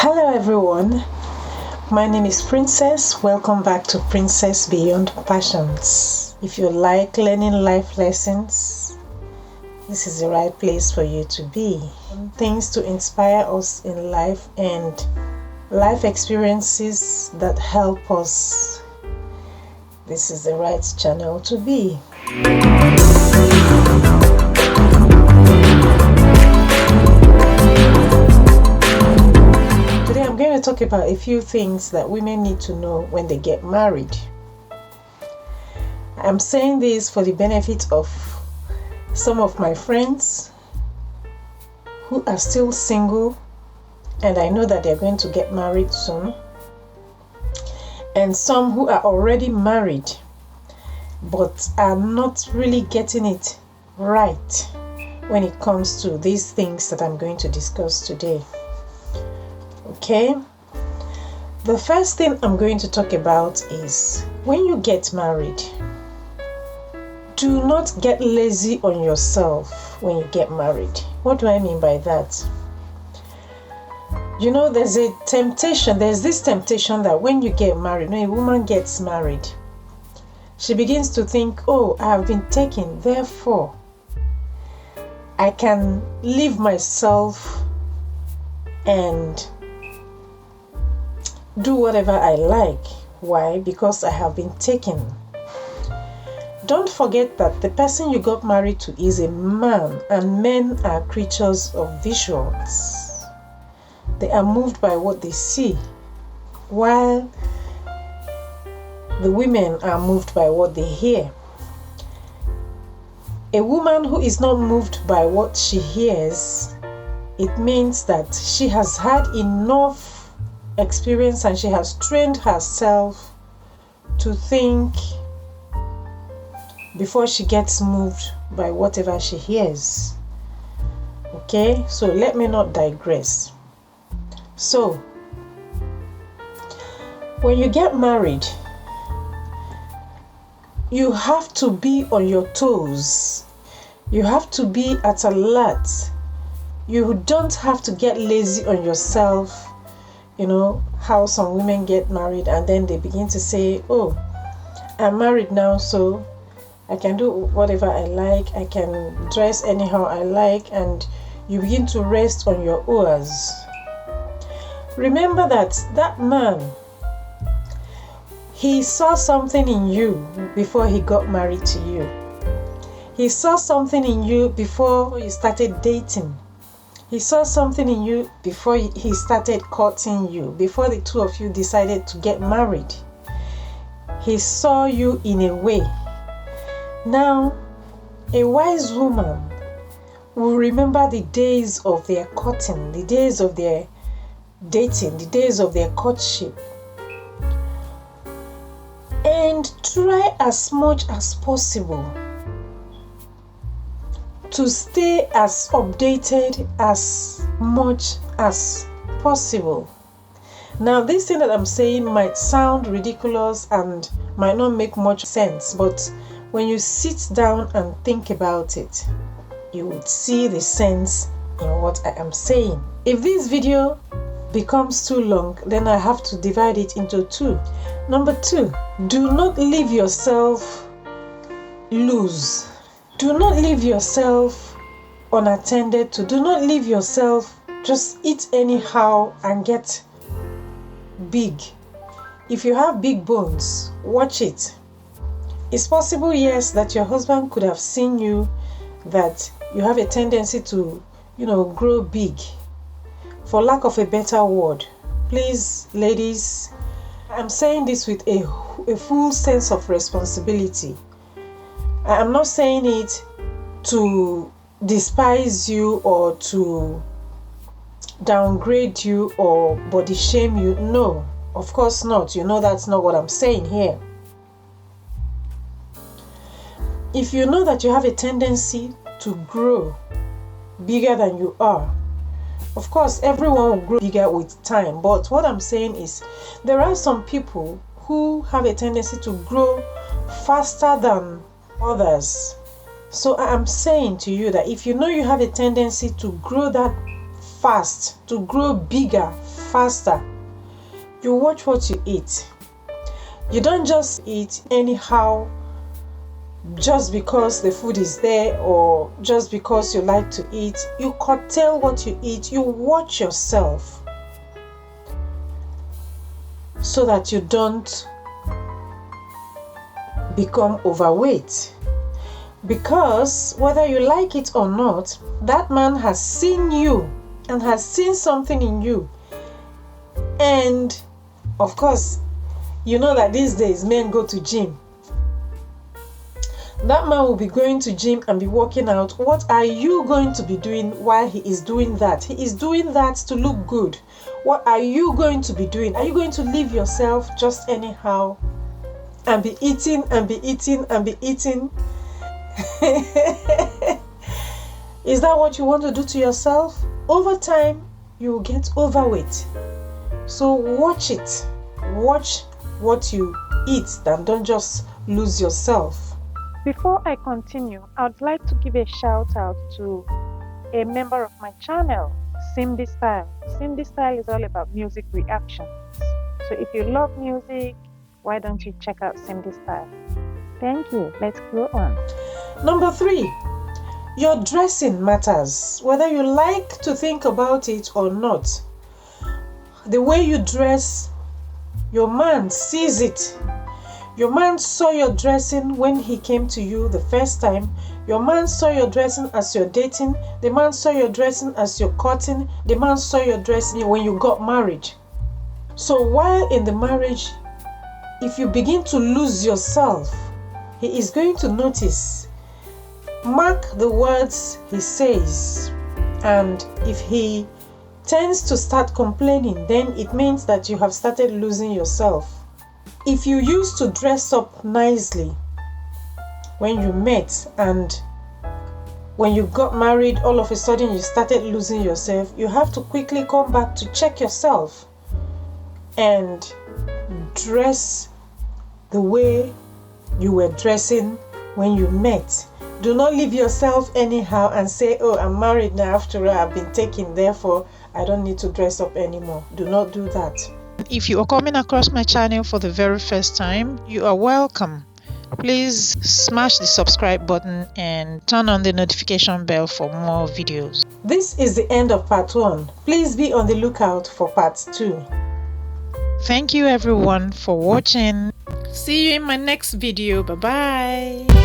Hello everyone, my name is Princess. Welcome back to Princess Beyond Passions. If you like learning life lessons, this is the right place for you to be. Things to inspire us in life and life experiences that help us. This is the right channel to be. I'm going to talk about a few things that women need to know when they get married. I'm saying this for the benefit of some of my friends who are still single, and I know that they're going to get married soon, and some who are already married but are not really getting it right when it comes to these things that I'm going to discuss today. Okay, the first thing I'm going to talk about is when you get married, do not get lazy on yourself when you get married. What do I mean by that? You know, there's this temptation that when you get married, when a woman gets married, she begins to think, oh, I have been taken, therefore I can leave myself and do whatever I like. Why? Because I have been taken. Don't forget that the person you got married to is a man, and men are creatures of visuals. They are moved by what they see, while the women are moved by what they hear. A woman who is not moved by what she hears, it means that she has had enough experience and she has trained herself to think before she gets moved by whatever she hears. Okay, so let me not digress. So when you get married, you have to be on your toes. You have to be at alert. You don't have to get lazy on yourself. You know how some women get married and then they begin to say, oh, I'm married now, so I can do whatever I like, I can dress anyhow I like, and you begin to rest on your oars. Remember that man, he saw something in you before he got married to you. He saw something in you before you started dating. He saw something in you before he started courting you, before the two of you decided to get married. He saw you in a way. Now, a wise woman will remember the days of their courting, the days of their dating, the days of their courtship, and try as much as possible to stay as updated as much as possible. Now, this thing that I'm saying might sound ridiculous and might not make much sense, but when you sit down and think about it, you would see the sense in what I am saying. If this video becomes too long, then I have to divide it into two. Number two, do not leave yourself loose. Do not leave yourself unattended to. Do not leave yourself just eat anyhow and get big. If you have big bones, watch it. It's possible, yes, that your husband could have seen you, that you have a tendency to, grow big. For lack of a better word, please, ladies, I'm saying this with a full sense of responsibility. I am not saying it to despise you or to downgrade you or body shame you. No, of course not. You know that's not what I'm saying here. If you know that you have a tendency to grow bigger than you are, of course everyone will grow bigger with time. But what I'm saying is there are some people who have a tendency to grow faster than others. So I am saying to you that if you know you have a tendency to grow that fast, to grow bigger faster. You watch what you eat. You don't just eat anyhow just because the food is there or just because you like to eat. You curtail what you eat. You watch yourself so that you don't become overweight. Because whether you like it or not, that man has seen you and has seen something in you. And of course, you know that these days men go to gym. That man will be going to gym and be working out. What are you going to be doing while he is doing that? He is doing that to look good. What are you going to be doing? Are you going to leave yourself just anyhow and be eating and be eating and be eating? Is that what you want to do to yourself? Over time, you will get overweight. So watch it. Watch what you eat and don't just lose yourself. Before I continue, I would like to give a shout out to a member of my channel, Cindy Style. Cindy Style is all about music reactions. So if you love music, why don't you check out Cindy Style? Thank you. Let's go on. Number 3, your dressing matters. Whether you like to think about it or not, the way you dress, your man sees it. Your man saw your dressing when he came to you the first time. Your man saw your dressing as you're dating. The man saw your dressing as you're courting. The man saw your dressing when you got married. So while in the marriage, if you begin to lose yourself, he is going to notice. Mark the words he says. And if he tends to start complaining, then it means that you have started losing yourself. If you used to dress up nicely when you met and when you got married, all of a sudden you started losing yourself, you have to quickly come back to check yourself and dress the way you were dressing when you met. Do not leave yourself anyhow and say, oh, I'm married now, after all, I've been taken, therefore I don't need to dress up anymore. Do not do that. If you are coming across my channel for the very first time, you are welcome. Please smash the subscribe button and turn on the notification bell for more videos. This is the end of part 1. Please be on the lookout for part 2. Thank you everyone for watching. See you in my next video. Bye bye.